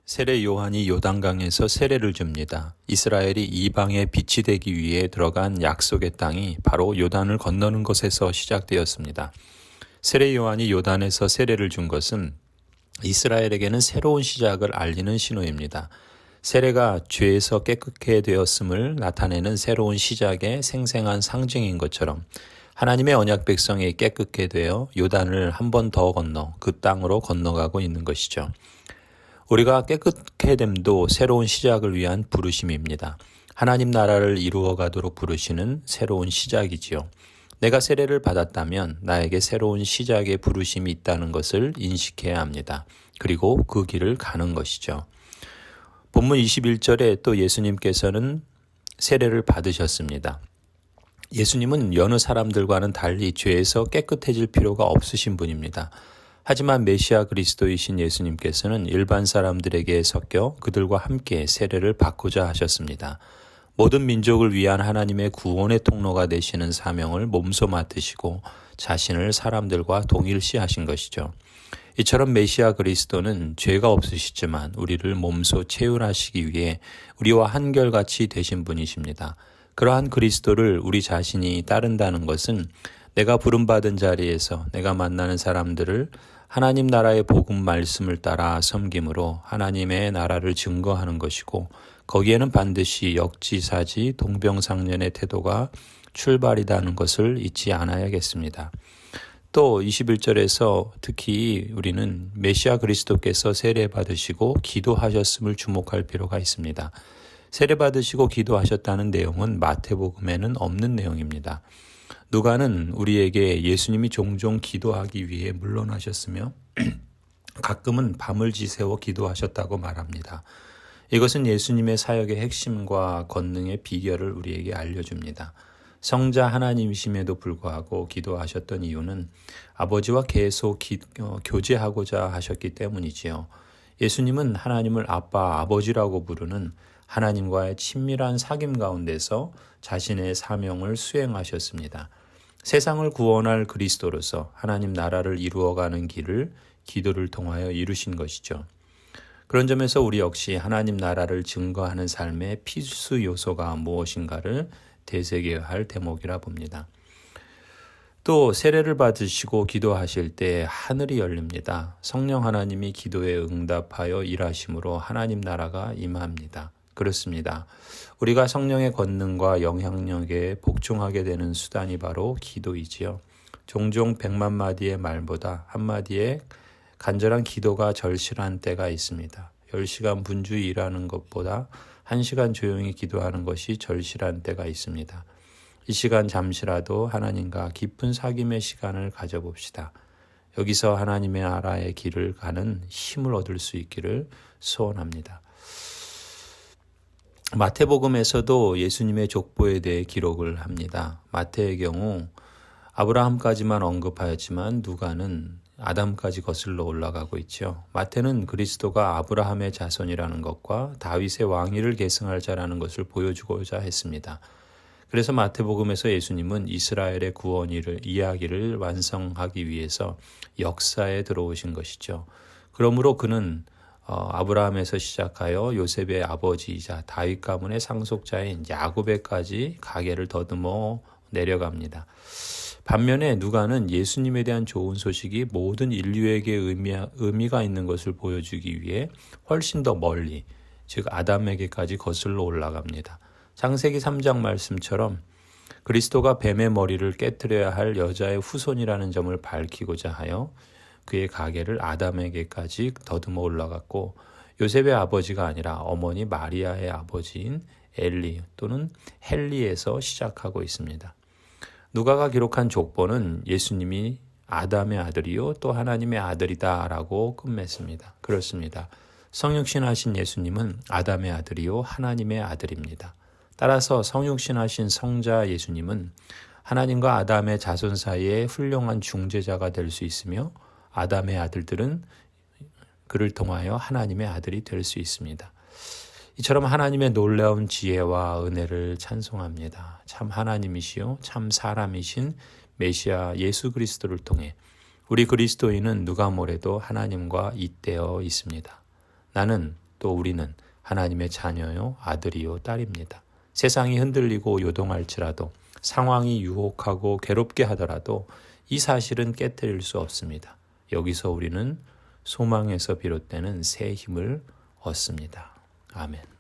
세례 요한이 요단강에서 세례를 줍니다. 이스라엘이 이방의 빛이 되기 위해 들어간 약속의 땅이 바로 요단을 건너는 것에서 시작되었습니다. 세례 요한이 요단에서 세례를 준 것은 이스라엘에게는 새로운 시작을 알리는 신호입니다. 세례가 죄에서 깨끗게 되었음을 나타내는 새로운 시작의 생생한 상징인 것처럼 하나님의 언약 백성이 깨끗게 되어 요단을 한 번 더 건너 그 땅으로 건너가고 있는 것이죠. 우리가 깨끗게 됨도 새로운 시작을 위한 부르심입니다. 하나님 나라를 이루어 가도록 부르시는 새로운 시작이지요. 내가 세례를 받았다면 나에게 새로운 시작의 부르심이 있다는 것을 인식해야 합니다. 그리고 그 길을 가는 것이죠. 본문 21절에 또 예수님께서는 세례를 받으셨습니다. 예수님은 여느 사람들과는 달리 죄에서 깨끗해질 필요가 없으신 분입니다. 하지만 메시아 그리스도이신 예수님께서는 일반 사람들에게 섞여 그들과 함께 세례를 받고자 하셨습니다. 모든 민족을 위한 하나님의 구원의 통로가 되시는 사명을 몸소 맡으시고 자신을 사람들과 동일시하신 것이죠. 이처럼 메시아 그리스도는 죄가 없으시지만 우리를 몸소 체휼하시기 위해 우리와 한결같이 되신 분이십니다. 그러한 그리스도를 우리 자신이 따른다는 것은 내가 부름받은 자리에서 내가 만나는 사람들을 하나님 나라의 복음 말씀을 따라 섬김으로 하나님의 나라를 증거하는 것이고 거기에는 반드시 역지사지 동병상련의 태도가 출발이라는 것을 잊지 않아야겠습니다. 또 21절에서 특히 우리는 메시아 그리스도께서 세례받으시고 기도하셨음을 주목할 필요가 있습니다. 세례받으시고 기도하셨다는 내용은 마태복음에는 없는 내용입니다. 누가는 우리에게 예수님이 종종 기도하기 위해 물러나셨으며 가끔은 밤을 지새워 기도하셨다고 말합니다. 이것은 예수님의 사역의 핵심과 권능의 비결을 우리에게 알려줍니다. 성자 하나님이심에도 불구하고 기도하셨던 이유는 아버지와 계속 교제하고자 하셨기 때문이지요. 예수님은 하나님을 아빠, 아버지라고 부르는 하나님과의 친밀한 사귐 가운데서 자신의 사명을 수행하셨습니다. 세상을 구원할 그리스도로서 하나님 나라를 이루어가는 길을 기도를 통하여 이루신 것이죠. 그런 점에서 우리 역시 하나님 나라를 증거하는 삶의 필수 요소가 무엇인가를 되새겨야 할 대목이라 봅니다. 또 세례를 받으시고 기도하실 때 하늘이 열립니다. 성령 하나님이 기도에 응답하여 일하심으로 하나님 나라가 임합니다. 그렇습니다. 우리가 성령의 권능과 영향력에 복종하게 되는 수단이 바로 기도이지요. 종종 100만 마디의 말보다 한마디의 간절한 기도가 절실한 때가 있습니다. 10시간 분주히 일하는 것보다 1시간 조용히 기도하는 것이 절실한 때가 있습니다. 이 시간 잠시라도 하나님과 깊은 사귐의 시간을 가져봅시다. 여기서 하나님의 나라의 길을 가는 힘을 얻을 수 있기를 소원합니다. 마태복음에서도 예수님의 족보에 대해 기록을 합니다. 마태의 경우 아브라함까지만 언급하였지만 누가는 아담까지 거슬러 올라가고 있죠. 마태는 그리스도가 아브라함의 자손이라는 것과 다윗의 왕위를 계승할 자라는 것을 보여주고자 했습니다. 그래서 마태복음에서 예수님은 이스라엘의 구원 이야기를 완성하기 위해서 역사에 들어오신 것이죠. 그러므로 그는 아브라함에서 시작하여 요셉의 아버지이자 다윗 가문의 상속자인 야곱에까지 가계를 더듬어 내려갑니다. 반면에 누가는 예수님에 대한 좋은 소식이 모든 인류에게 의미가 있는 것을 보여주기 위해 훨씬 더 멀리, 즉 아담에게까지 거슬러 올라갑니다. 창세기 3장 말씀처럼 그리스도가 뱀의 머리를 깨뜨려야 할 여자의 후손이라는 점을 밝히고자 하여 그의 가계를 아담에게까지 더듬어 올라갔고 요셉의 아버지가 아니라 어머니 마리아의 아버지인 엘리 또는 헬리에서 시작하고 있습니다. 누가가 기록한 족보는 예수님이 아담의 아들이요 또 하나님의 아들이다 라고 끝맺습니다. 그렇습니다. 성육신하신 예수님은 아담의 아들이요 하나님의 아들입니다. 따라서 성육신하신 성자 예수님은 하나님과 아담의 자손 사이에 훌륭한 중재자가 될 수 있으며 아담의 아들들은 그를 통하여 하나님의 아들이 될 수 있습니다. 이처럼 하나님의 놀라운 지혜와 은혜를 찬송합니다. 참 하나님이시요 참 사람이신 메시아 예수 그리스도를 통해 우리 그리스도인은 누가 뭐래도 하나님과 잇대어 있습니다. 나는 또 우리는 하나님의 자녀요, 아들이요, 딸입니다. 세상이 흔들리고 요동할지라도 상황이 유혹하고 괴롭게 하더라도 이 사실은 깨뜨릴 수 없습니다. 여기서 우리는 소망에서 비롯되는 새 힘을 얻습니다. 아멘.